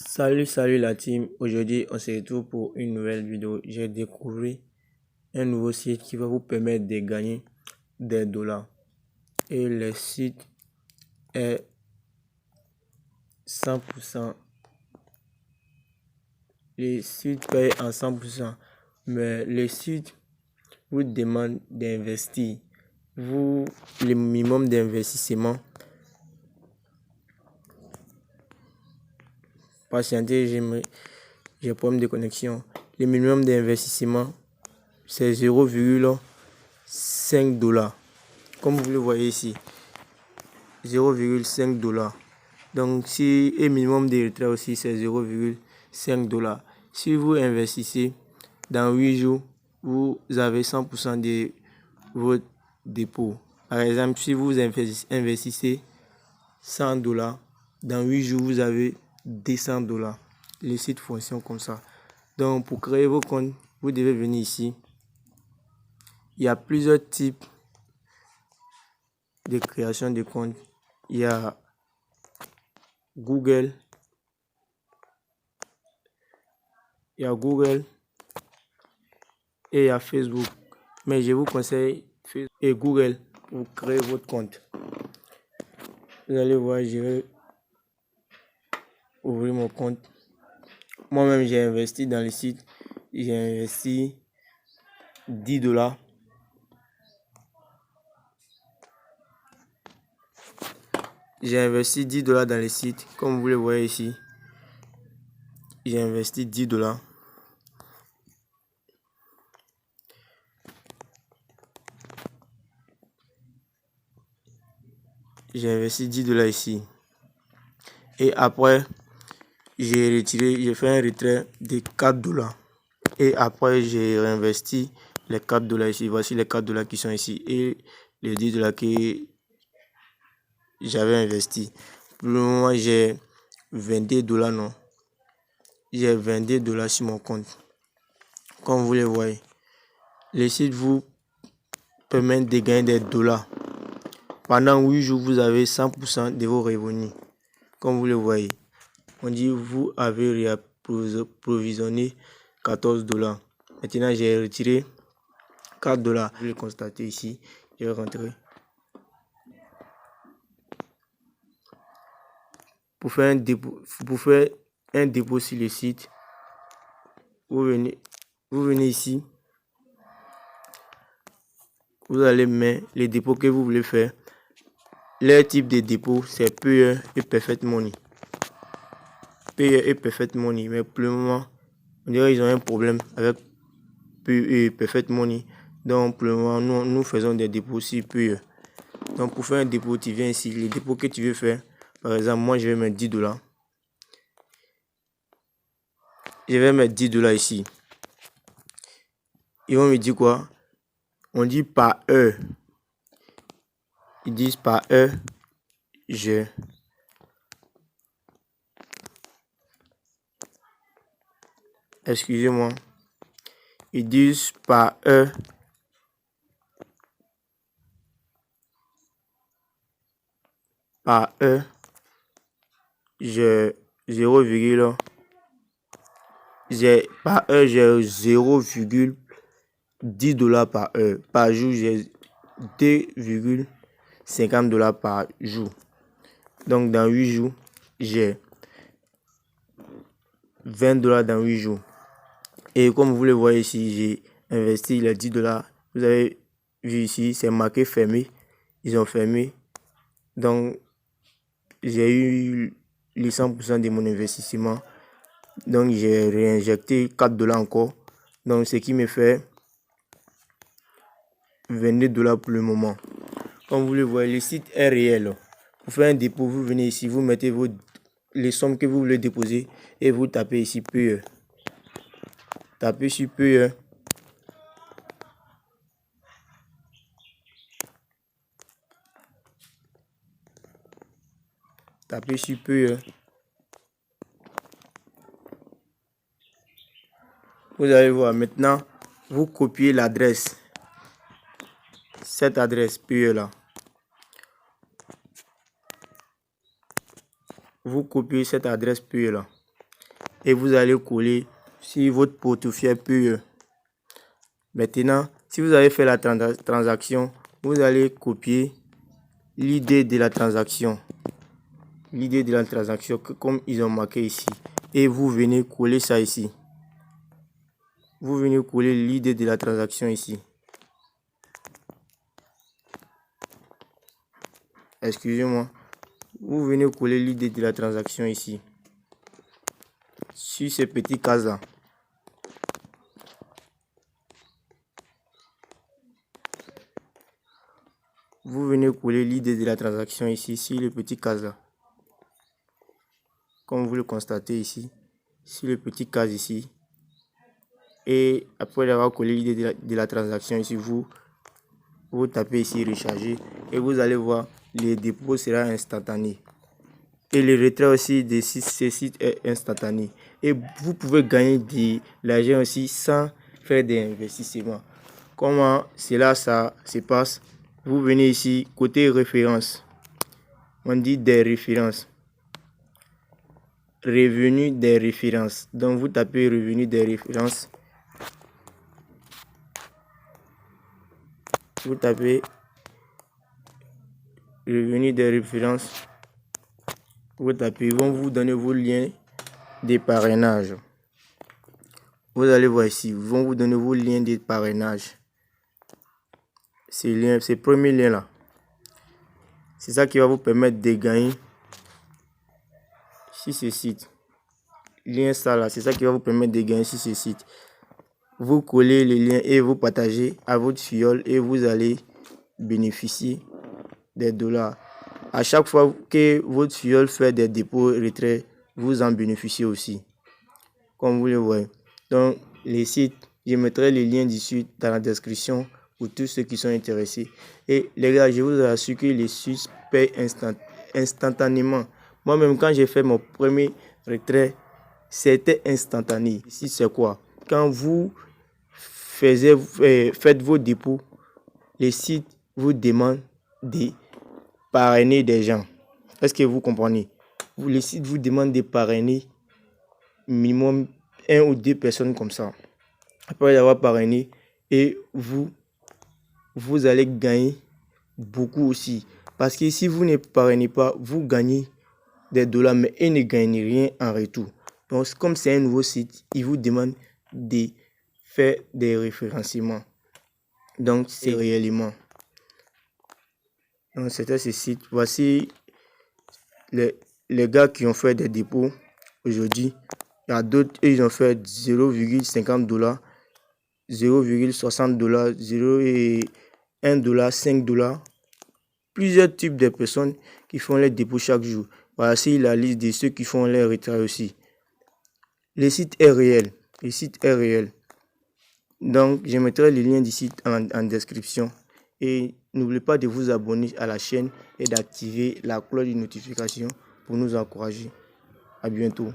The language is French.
Salut la team, aujourd'hui on se retrouve pour une nouvelle vidéo. J'ai découvert un nouveau site qui va vous permettre de gagner des dollars. Et le site est 100%. Le site paye en 100%. Mais le site vous demande d'investir. Le minimum d'investissement. Patientez, j'ai un problème de connexion. Le minimum d'investissement, c'est 0,5 $. Comme vous le voyez ici, 0,5 $. Donc, si le minimum de retrait aussi, c'est 0,5 $. Si vous investissez dans 8 jours, vous avez 100% de votre dépôt. Par exemple, si vous investissez 100 $, dans 8 jours, vous avez 200 $. Le site fonctionne comme ça. Donc, pour créer vos comptes, vous devez venir ici. Il y a plusieurs types de création de comptes. Il y a Google. Il y a Google et il y a Facebook. Mais je vous conseille Facebook et Google pour créer votre compte. Vous allez voir, je vais ouvrir mon compte. Moi-même, j'ai investi dans le site. J'ai investi 10 $. J'ai investi 10 $ dans le site. Comme vous le voyez ici, j'ai investi 10 $. J'ai investi 10 $ ici. Et après, j'ai fait un retrait de 4 $. Et après, j'ai réinvesti les 4 $ ici. Voici les 4 $ qui sont ici. Et les 10 $ que j'avais investi. Pour le moment, j'ai 22 $, non. J'ai 22 $ sur mon compte. Comme vous le voyez, le site vous permet de gagner des dollars. Pendant 8 jours, vous avez 100% de vos revenus. Comme vous le voyez, on dit vous avez provisionné 14 $. Maintenant, j'ai retiré 4 $. Vous le constatez ici, je vais rentrer. Pour faire un dépôt sur le site, vous venez ici. Vous allez mettre les dépôts que vous voulez faire. Leur type de dépôt, c'est Payeer et Perfect Money. Payeer et Perfect Money. Mais pour le moment, on dirait qu'ils ont un problème avec Payeer et Perfect Money. Donc pour le moment, nous faisons des dépôts sur Payeer. Donc pour faire un dépôt, tu viens ici. Les dépôts que tu veux faire, par exemple, moi je vais mettre 10 $. Je vais mettre 10 $ ici. Ils vont me dire quoi? On dit par heure. Ils disent par heure, excusez-moi. Ils disent par heure. Par heure, j'ai 0,10 $ par heure. Par jour, j'ai 2,50 $ par jour. Donc dans 8 jours, j'ai 20 $ dans 8 jours. Et comme vous le voyez ici, j'ai investi les 10 $. Vous avez vu ici, c'est marqué fermé. Ils ont fermé. Donc j'ai eu les 100% de mon investissement. Donc j'ai réinjecté 4 $ encore. Donc ce qui me fait 22 $ pour le moment. Comme vous le voyez, le site est réel. Pour faire un dépôt, vous venez ici, vous mettez les sommes que vous voulez déposer et vous tapez ici Payeer. Tapez sur Payeer. Tapez sur Payeer. Vous allez voir maintenant, vous copiez l'adresse. Cette adresse Payeer là. Vous copiez cette adresse Payeer là. et vous allez coller sur votre portefeuille PE. Maintenant, si vous avez fait la transaction, vous allez copier l'idée de la transaction. L'idée de la transaction comme ils ont marqué ici. Et vous venez coller ça ici. Vous venez coller l'idée de la transaction ici. Excusez-moi. Vous venez coller l'idée de la transaction ici. Sur ces petits cases-là. Vous venez coller l'idée de la transaction ici sur les petits cases-là. Comme vous le constatez ici. Sur les petits cases ici. Et après avoir collé l'idée de la transaction ici, vous tapez ici recharger et vous allez voir le dépôt sera instantané et le retrait aussi de ces sites est instantané et vous pouvez gagner de l'argent aussi sans faire d'investissement. Comment cela ça se passe? Vous venez ici côté référence, on dit des références, revenus des références, donc vous tapez revenus des références. Vous tapez revenu des références. Vous tapez, ils vont vous donner vos liens de parrainage. Vous allez voir ici, ils vont vous donner vos liens de parrainage. Ces premiers liens là, c'est ça qui va vous permettre de gagner sur ce site. Lien ça là, c'est ça qui va vous permettre de gagner sur ce site. Vous collez les liens et vous partagez à votre fiole et vous allez bénéficier des dollars. À chaque fois que votre fiole fait des dépôts retraits, vous en bénéficiez aussi. Comme vous le voyez. Donc, les sites, je mettrai les liens dessus dans la description pour tous ceux qui sont intéressés. Et les gars, je vous assure que les sites payent instantanément. Moi-même, quand j'ai fait mon premier retrait, c'était instantané. Ici, c'est quoi? Quand vous faites vos dépôts, les sites vous demandent de parrainer des gens. Est-ce que vous comprenez? Les sites vous demandent de parrainer minimum 1 ou 2 personnes comme ça. Après avoir parrainé, et vous allez gagner beaucoup aussi. Parce que si vous ne parrainez pas, vous gagnez des dollars, mais ils ne gagnent rien en retour. Donc, comme c'est un nouveau site, il vous demande de faire des référencements. Donc, c'est réellement. Donc, c'était ce site. Voici les gars qui ont fait des dépôts aujourd'hui. Il y a d'autres, ils ont fait 0,50 $, 0,60 $, 0,1 $, 5 $. Plusieurs types de personnes qui font les dépôts chaque jour. Voici la liste de ceux qui font les retraits aussi. Le site est réel. Le site est réel. Donc, je mettrai les liens du site en description. Et n'oubliez pas de vous abonner à la chaîne et d'activer la cloche de notification pour nous encourager. À bientôt.